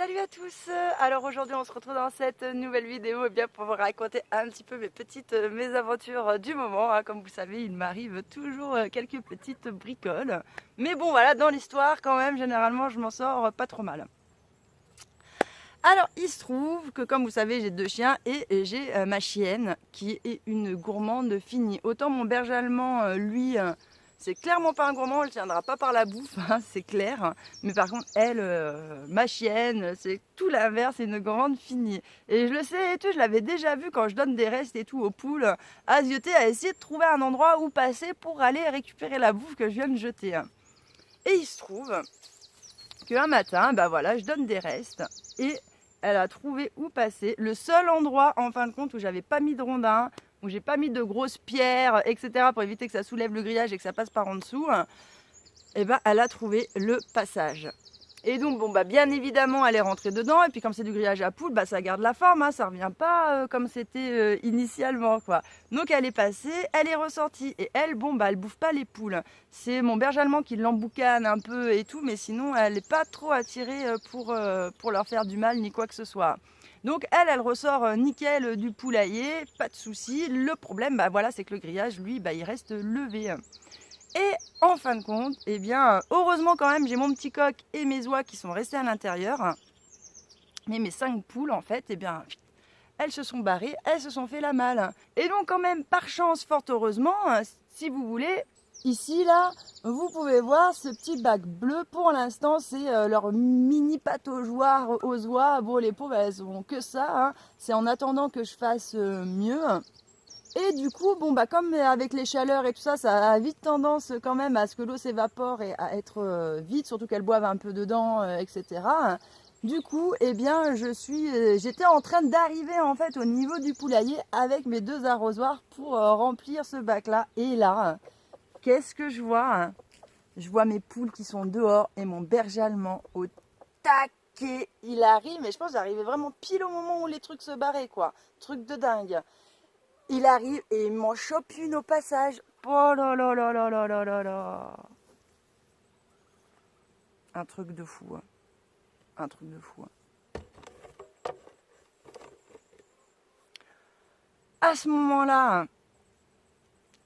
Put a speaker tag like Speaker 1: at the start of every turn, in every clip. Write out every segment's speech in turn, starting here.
Speaker 1: Salut à tous. Alors aujourd'hui on se retrouve dans cette nouvelle vidéo bien pour vous raconter un petit peu mes petites mésaventures du moment. Comme vous savez, il m'arrive toujours quelques petites bricoles. Mais bon voilà, dans l'histoire quand même, généralement je m'en sors pas trop mal. Alors il se trouve que comme vous savez, j'ai 2 chiens et j'ai ma chienne qui est une gourmande finie. Autant mon berger allemand, lui, c'est clairement pas un gourmand, elle ne tiendra pas par la bouffe, hein, c'est clair. Mais par contre, elle, ma chienne, c'est tout l'inverse, c'est une gourmande finie. Et je le sais et tout, je l'avais déjà vu quand je donne des restes et tout aux poules, à zioter, à essayer de trouver un endroit où passer pour aller récupérer la bouffe que je viens de jeter. Et il se trouve qu'un matin, bah voilà, je donne des restes et elle a trouvé où passer. Le seul endroit, en fin de compte, où j'avais pas mis de rondins, où j'ai pas mis de grosses pierres, etc., pour éviter que ça soulève le grillage et que ça passe par en dessous, et ben elle a trouvé le passage. Et donc, bon, bah, bien évidemment, elle est rentrée dedans. Et puis, comme c'est du grillage à poule, bah, ça garde la forme. Hein, ça revient pas comme c'était initialement, quoi. Donc, elle est passée, elle est ressortie. Et elle, bon, bah, elle bouffe pas les poules. C'est mon berger allemand qui l'emboucane un peu et tout. Mais sinon, elle n'est pas trop attirée pour leur faire du mal ni quoi que ce soit. Donc, elle ressort nickel du poulailler. Pas de souci. Le problème, bah, voilà, c'est que le grillage, lui, bah, il reste levé. Et en fin de compte, eh bien, heureusement quand même, j'ai mon petit coq et mes oies qui sont restés à l'intérieur. Mais mes 5 poules, en fait, eh bien, elles se sont barrées, elles se sont fait la malle. Et donc quand même, par chance, fort heureusement, si vous voulez, ici, là, vous pouvez voir ce petit bac bleu. Pour l'instant, c'est leur mini pataugeoire aux oies. Bon, les pauvres, elles ont que ça. Hein. C'est en attendant que je fasse mieux. Et du coup, bon, bah, comme avec les chaleurs et tout ça, ça a vite tendance quand même à ce que l'eau s'évapore et à être vide, surtout qu'elles boivent un peu dedans, etc. Du coup, eh bien, j'étais en train d'arriver en fait au niveau du poulailler avec mes 2 arrosoirs pour remplir ce bac-là. Et là, qu'est-ce que je vois, hein? Je vois mes poules qui sont dehors et mon berger allemand au taquet. Il arrive, mais je pense j'arrivais vraiment pile au moment où les trucs se barraient, quoi. Truc de dingue. Il arrive et il m'en chope une au passage. Oh là là là là là là là là. Un truc de fou. Hein. Un truc de fou. Hein. À ce moment-là,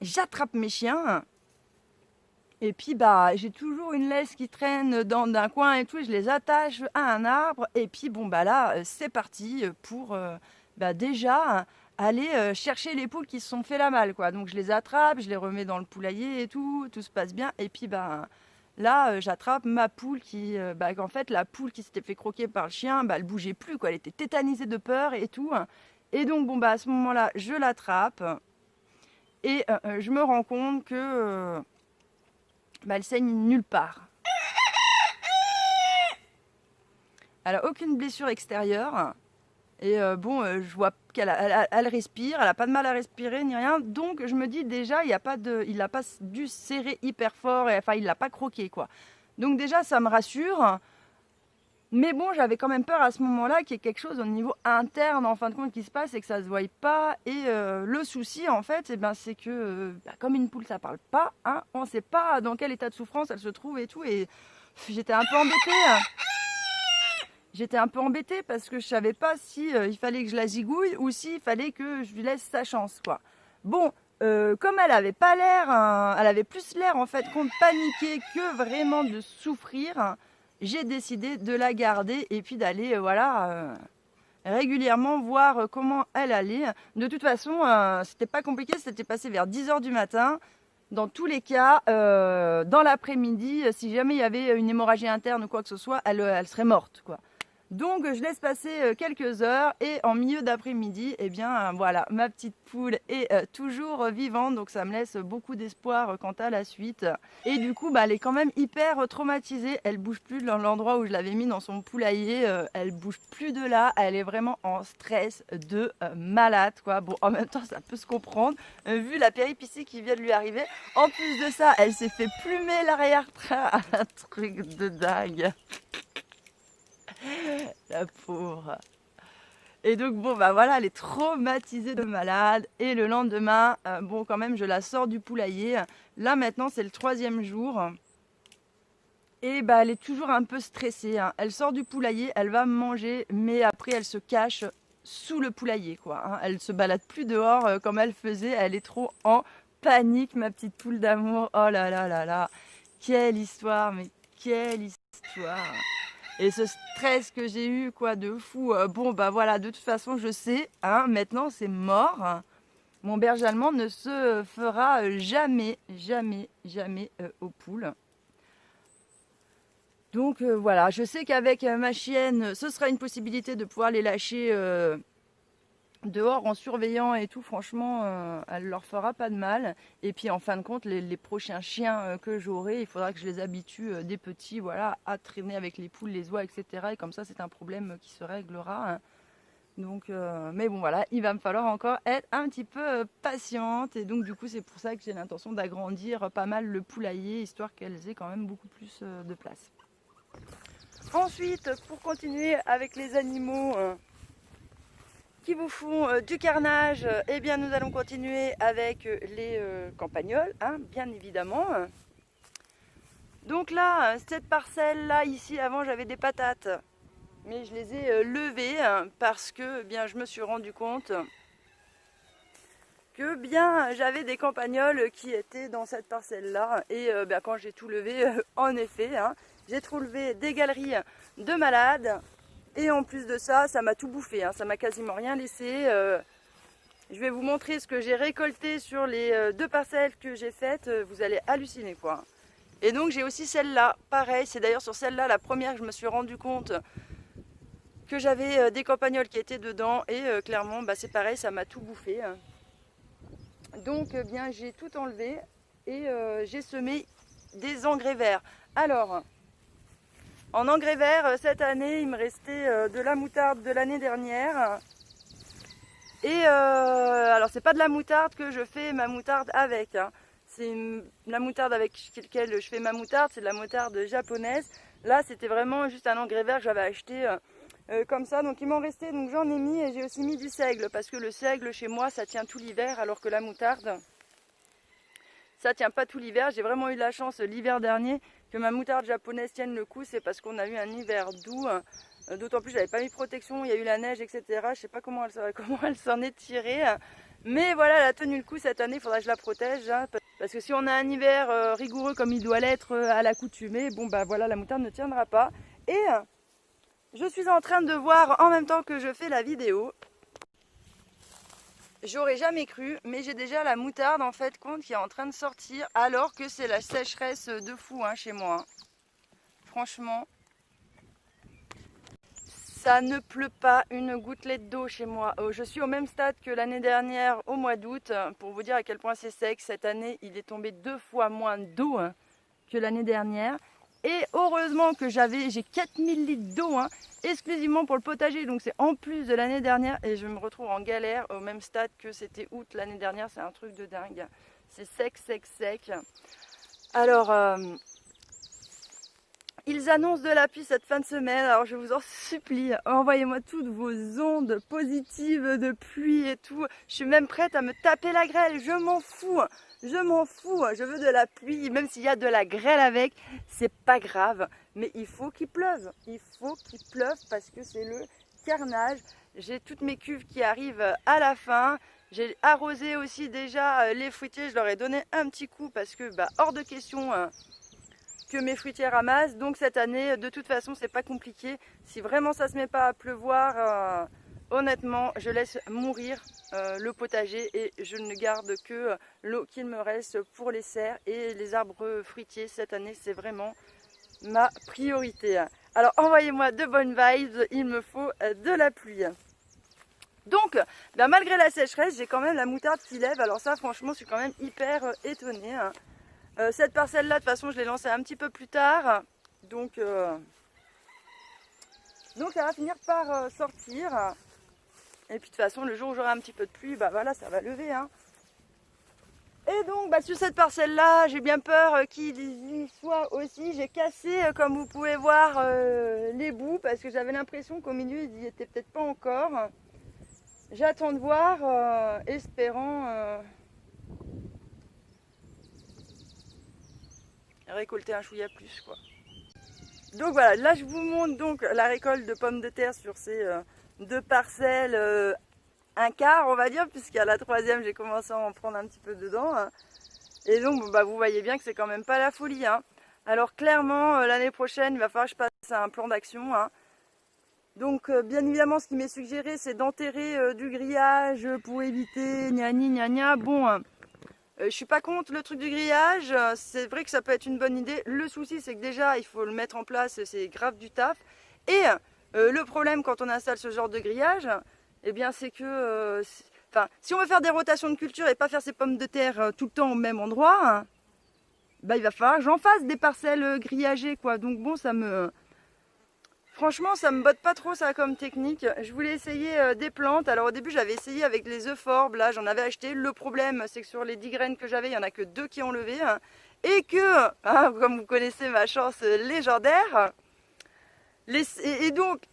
Speaker 1: j'attrape mes chiens. Et puis bah j'ai toujours une laisse qui traîne dans un coin et tout. Et je les attache à un arbre. Et puis bon bah là c'est parti pour bah, déjà aller chercher les poules qui se sont fait la malle quoi. Donc je les attrape, je les remets dans le poulailler et tout se passe bien. Et puis bah là j'attrape ma poule qui bah en fait la poule qui s'était fait croquer par le chien, bah elle bougeait plus quoi, elle était tétanisée de peur et tout. Et donc bon bah à ce moment-là je l'attrape et je me rends compte que bah, elle saigne nulle part. Elle a aucune blessure extérieure. Et je vois elle respire, elle a pas de mal à respirer ni rien. Donc je me dis déjà, il n'a pas dû serrer hyper fort, et, enfin il l'a pas croqué quoi. Donc déjà ça me rassure. Mais bon, j'avais quand même peur à ce moment-là qu'il y ait quelque chose au niveau interne en fin de compte qui se passe et que ça se voie pas. Et le souci en fait, eh ben, c'est que comme une poule ça parle pas, hein, on sait pas dans quel état de souffrance elle se trouve et tout. Et j'étais un peu embêtée. J'étais un peu embêtée parce que je savais pas si il fallait que je la zigouille ou s'il fallait que je lui laisse sa chance quoi. Bon, comme elle avait pas l'air, elle avait plus l'air en fait de paniquer que vraiment de souffrir, j'ai décidé de la garder et puis d'aller régulièrement voir comment elle allait. De toute façon, c'était pas compliqué, c'était passé vers 10h du matin. Dans tous les cas, dans l'après-midi, si jamais il y avait une hémorragie interne ou quoi que ce soit, elle serait morte quoi. Donc je laisse passer quelques heures et en milieu d'après-midi, eh bien voilà, ma petite poule est toujours vivante, donc ça me laisse beaucoup d'espoir quant à la suite. Et du coup, bah, elle est quand même hyper traumatisée, elle bouge plus de l'endroit où je l'avais mis dans son poulailler, elle bouge plus de là, elle est vraiment en stress de malade quoi. Bon, en même temps, ça peut se comprendre, vu la péripétie qui vient de lui arriver. En plus de ça, elle s'est fait plumer l'arrière-train, un truc de dingue. La pauvre. Et donc bon bah voilà, elle est traumatisée de malade. Et le lendemain, bon quand même je la sors du poulailler. Là maintenant c'est le 3e jour. Et bah, elle est toujours un peu stressée, hein. Elle sort du poulailler, elle va manger, mais après elle se cache sous le poulailler, quoi, hein. Elle se balade plus dehors comme elle faisait. Elle est trop en panique, ma petite poule d'amour. Oh là là là là. Quelle histoire, mais quelle histoire. Et ce stress que j'ai eu, quoi, de fou. Bon, bah voilà, de toute façon, je sais, hein, maintenant c'est mort. Mon berger allemand ne se fera jamais, jamais, jamais aux poules. Donc voilà, je sais qu'avec ma chienne, ce sera une possibilité de pouvoir les lâcher dehors en surveillant et tout. Franchement, elle leur fera pas de mal. Et puis en fin de compte, les prochains chiens que j'aurai, il faudra que je les habitue des petits, voilà, à traîner avec les poules, les oies, etc. Et comme ça, c'est un problème qui se réglera, hein. Donc, mais bon voilà, il va me falloir encore être un petit peu patiente. Et donc du coup, c'est pour ça que j'ai l'intention d'agrandir pas mal le poulailler, histoire qu'elles aient quand même beaucoup plus de place. Ensuite, pour continuer avec les animaux qui vous font du carnage, eh bien nous allons continuer avec les campagnols, hein, bien évidemment. Donc là, cette parcelle là, ici, avant j'avais des patates, mais je les ai levées parce que bien je me suis rendu compte que bien j'avais des campagnols qui étaient dans cette parcelle là. Et bien, quand j'ai tout levé, en effet, hein, j'ai trouvé des galeries de malades. Et en plus de ça, ça m'a tout bouffé, hein, ça m'a quasiment rien laissé. Je vais vous montrer ce que j'ai récolté sur les 2 parcelles que j'ai faites. Vous allez halluciner, quoi. Et donc j'ai aussi celle-là, pareil. C'est d'ailleurs sur celle-là, la première, que je me suis rendu compte que j'avais des campagnols qui étaient dedans. Et clairement, bah, c'est pareil, ça m'a tout bouffé. Donc bien, j'ai tout enlevé et j'ai semé des engrais verts. Alors, en engrais verts, cette année, il me restait de la moutarde de l'année dernière. Et alors, c'est pas de la moutarde que je fais ma moutarde avec, hein. C'est la moutarde avec laquelle je fais ma moutarde, c'est de la moutarde japonaise. Là, c'était vraiment juste un engrais vert que j'avais acheté comme ça. Donc, il m'en restait, donc j'en ai mis, et j'ai aussi mis du seigle parce que le seigle chez moi, ça tient tout l'hiver, alors que la moutarde, ça tient pas tout l'hiver. J'ai vraiment eu de la chance l'hiver dernier que ma moutarde japonaise tienne le coup. C'est parce qu'on a eu un hiver doux. D'autant plus, j'avais pas mis de protection, il y a eu la neige, etc. Je sais pas comment elle s'en est tirée. Mais voilà, elle a tenu le coup cette année, il faudra que je la protège, hein, parce que si on a un hiver rigoureux comme il doit l'être à l'accoutumée, bon bah voilà, la moutarde ne tiendra pas. Et je suis en train de voir en même temps que je fais la vidéo. J'aurais jamais cru, mais j'ai déjà la moutarde en fait compte qui est en train de sortir, alors que c'est la sécheresse de fou, hein, chez moi. Franchement, ça ne pleut pas une gouttelette d'eau chez moi. Je suis au même stade que l'année dernière au mois d'août, pour vous dire à quel point c'est sec. Cette année, il est tombé 2 fois moins d'eau que l'année dernière. Et heureusement que j'ai 4000 litres d'eau, hein, exclusivement pour le potager. Donc c'est en plus de l'année dernière, et je me retrouve en galère au même stade que c'était août l'année dernière. C'est un truc de dingue. C'est sec, sec, sec. Alors, ils annoncent de la pluie cette fin de semaine. Alors je vous en supplie, envoyez-moi toutes vos ondes positives de pluie et tout. Je suis même prête à me taper la grêle. Je m'en fous. Je m'en fous. Je veux de la pluie. Même s'il y a de la grêle avec, c'est pas grave. Mais il faut qu'il pleuve. Il faut qu'il pleuve parce que c'est le carnage. J'ai toutes mes cuves qui arrivent à la fin. J'ai arrosé aussi déjà les fruitiers. Je leur ai donné un petit coup parce que hors de question que mes fruitiers ramassent. Donc cette année, de toute façon, c'est pas compliqué. Si vraiment ça se met pas à pleuvoir, honnêtement, je laisse mourir le potager et je ne garde que l'eau qu'il me reste pour les serres et les arbres fruitiers. Cette année, c'est vraiment ma priorité. Alors envoyez-moi de bonnes vibes, il me faut de la pluie. Donc, malgré la sécheresse, j'ai quand même la moutarde qui lève. Alors ça, franchement, je suis quand même hyper étonnée. Cette parcelle-là, de toute façon, je l'ai lancée un petit peu plus tard. Donc elle va finir par sortir. Et puis de toute façon, le jour où j'aurai un petit peu de pluie, voilà, ça va lever, hein. Et donc, sur cette parcelle-là, j'ai bien peur qu'il y soit aussi. J'ai cassé, comme vous pouvez voir, les bouts parce que j'avais l'impression qu'au milieu, il n'y était peut-être pas encore. J'attends de voir, espérant récolter un chouïa plus, quoi. Donc voilà, là je vous montre donc la récolte de pommes de terre sur ces 2 parcelles, un quart on va dire, puisqu'à la 3e j'ai commencé à en prendre un petit peu dedans. Hein. Et donc bon, bah, vous voyez bien que c'est quand même pas la folie. Hein. Alors clairement l'année prochaine il va falloir que je passe à un plan d'action. Hein. Donc bien évidemment ce qui m'est suggéré c'est d'enterrer du grillage pour éviter gna gna gna. Bon, je suis pas contre le truc du grillage, c'est vrai que ça peut être une bonne idée. Le souci c'est que déjà il faut le mettre en place, c'est grave du taf. Et le problème quand on installe ce genre de grillage, eh bien c'est que si on veut faire des rotations de culture et pas faire ses pommes de terre tout le temps au même endroit, hein, bah, il va falloir que j'en fasse des parcelles grillagées quoi. Donc bon franchement, ça me botte pas trop ça comme technique. Je voulais essayer des plantes. Alors au début, j'avais essayé avec les euphorbes. Là, j'en avais acheté. Le problème, c'est que sur les 10 graines que j'avais, il n'y en a que 2 qui ont levé. Hein. Et que, hein, comme vous connaissez ma chance légendaire, et donc,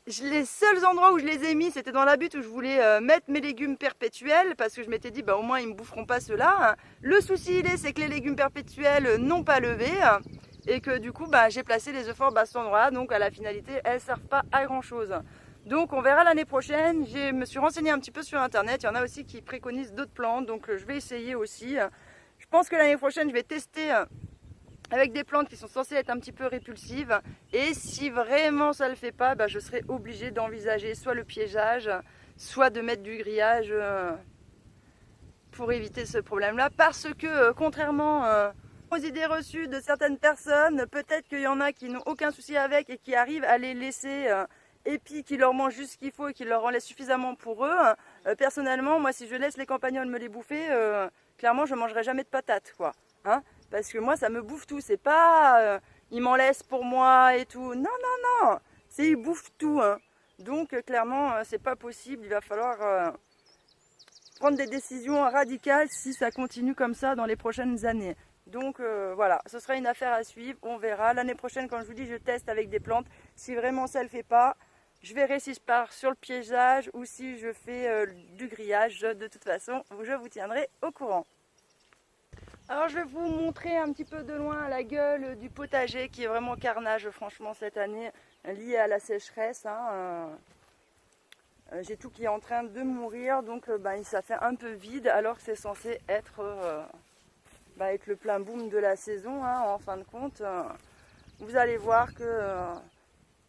Speaker 1: les seuls endroits où je les ai mis, c'était dans la butte où je voulais mettre mes légumes perpétuels. Parce que je m'étais dit, bah, au moins, ils ne me boufferont pas ceux-là. Hein. Le souci, c'est que les légumes perpétuels n'ont pas levé. Hein. Et que du coup bah, j'ai placé les euphorbes à cet endroit, donc à la finalité elles ne servent pas à grand chose. Donc on verra l'année prochaine. Je me suis renseignée un petit peu sur internet, il y en a aussi qui préconisent d'autres plantes, donc je vais essayer aussi. Je pense que l'année prochaine je vais tester avec des plantes qui sont censées être un petit peu répulsives, et si vraiment ça ne le fait pas, bah, je serai obligée d'envisager soit le piégeage, soit de mettre du grillage pour éviter ce problème là, parce que contrairement aux idées reçues de certaines personnes, peut-être qu'il y en a qui n'ont aucun souci avec et qui arrivent à les laisser et puis qui leur mangent juste ce qu'il faut et qui leur en laissent suffisamment pour eux. Personnellement, moi si je laisse les campagnols me les bouffer, clairement je ne mangerai jamais de patates quoi. Hein, parce que moi ça me bouffe tout, c'est pas ils m'en laissent pour moi et tout. Non, non, non, c'est ils bouffent tout. Hein. Donc clairement c'est pas possible, il va falloir prendre des décisions radicales si ça continue comme ça dans les prochaines années. Donc voilà, ce sera une affaire à suivre, on verra. L'année prochaine, quand je vous dis, je teste avec des plantes. Si vraiment ça ne le fait pas, je verrai si je pars sur le piégeage ou si je fais du grillage. De toute façon, je vous tiendrai au courant. Alors je vais vous montrer un petit peu de loin la gueule du potager qui est vraiment carnage franchement cette année, lié à la sécheresse. Hein, j'ai tout qui est en train de mourir, donc ça fait un peu vide alors que c'est censé être avec le plein boom de la saison, hein, en fin de compte. Vous allez voir que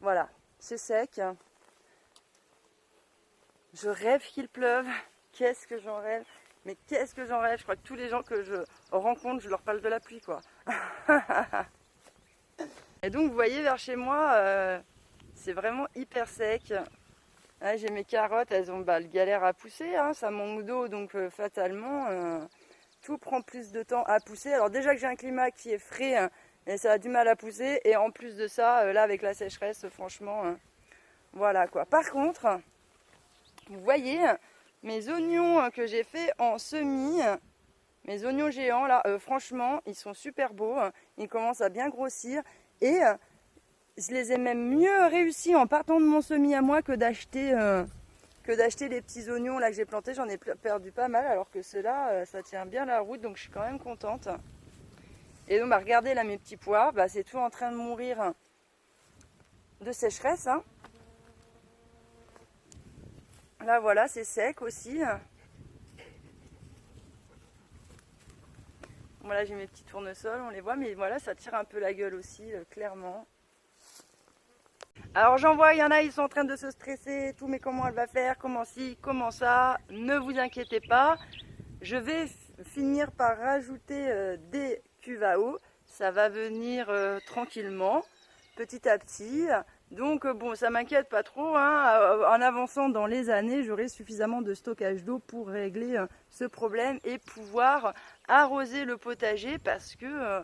Speaker 1: voilà, c'est sec. Je rêve qu'il pleuve. Qu'est-ce que j'en rêve? Mais qu'est-ce que j'en rêve? Je crois que tous les gens que je rencontre, je leur parle de la pluie, quoi. Et donc, vous voyez, vers chez moi, c'est vraiment hyper sec. Là, j'ai mes carottes, elles ont le galère à pousser, hein, ça manque d'eau, donc fatalement... tout prend plus de temps à pousser. Alors déjà que j'ai un climat qui est frais, hein, et ça a du mal à pousser. Et en plus de ça, là avec la sécheresse, franchement, voilà quoi. Par contre, vous voyez, mes oignons que j'ai fait en semis, mes oignons géants là, franchement, ils sont super beaux. Ils commencent à bien grossir. Et je les ai même mieux réussi en partant de mon semis à moi que d'acheter... les petits oignons là que j'ai plantés. J'en ai perdu pas mal alors que ceux-là ça tient bien la route, donc je suis quand même contente. Et donc regardez là mes petits pois, c'est tout en train de mourir de sécheresse. Hein. Là voilà, c'est sec aussi. Voilà, j'ai mes petits tournesols, on les voit, mais voilà, ça tire un peu la gueule aussi, clairement. Alors j'en vois, il y en a, ils sont en train de se stresser et tout, mais comment elle va faire, comment ci, comment ça, ne vous inquiétez pas. Je vais finir par rajouter des cuves à eau, ça va venir tranquillement, petit à petit. Donc bon, ça m'inquiète pas trop, hein. En avançant dans les années, j'aurai suffisamment de stockage d'eau pour régler ce problème et pouvoir arroser le potager parce que...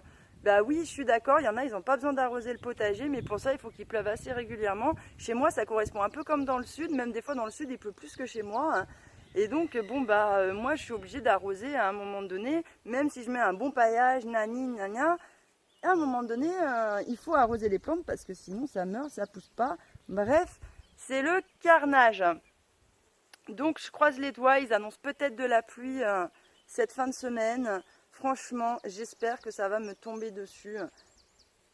Speaker 1: oui, je suis d'accord, il y en a, ils n'ont pas besoin d'arroser le potager, mais pour ça, il faut qu'il pleuve assez régulièrement. Chez moi, ça correspond un peu comme dans le sud, même des fois dans le sud, il pleut plus que chez moi. Hein. Et donc, moi, je suis obligée d'arroser à un moment donné, même si je mets un bon paillage, nani, nania, à un moment donné, il faut arroser les plantes parce que sinon, ça meurt, ça pousse pas. Bref, c'est le carnage. Donc, je croise les doigts, ils annoncent peut-être de la pluie cette fin de semaine. Franchement, j'espère que ça va me tomber dessus.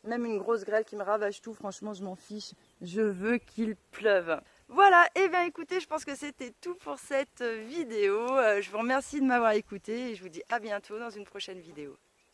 Speaker 1: même une grosse grêle qui me ravage tout, franchement je m'en fiche, je veux qu'il pleuve. Voilà, et bien écoutez, je pense que c'était tout pour cette vidéo. Je vous remercie de m'avoir écouté et je vous dis à bientôt dans une prochaine vidéo.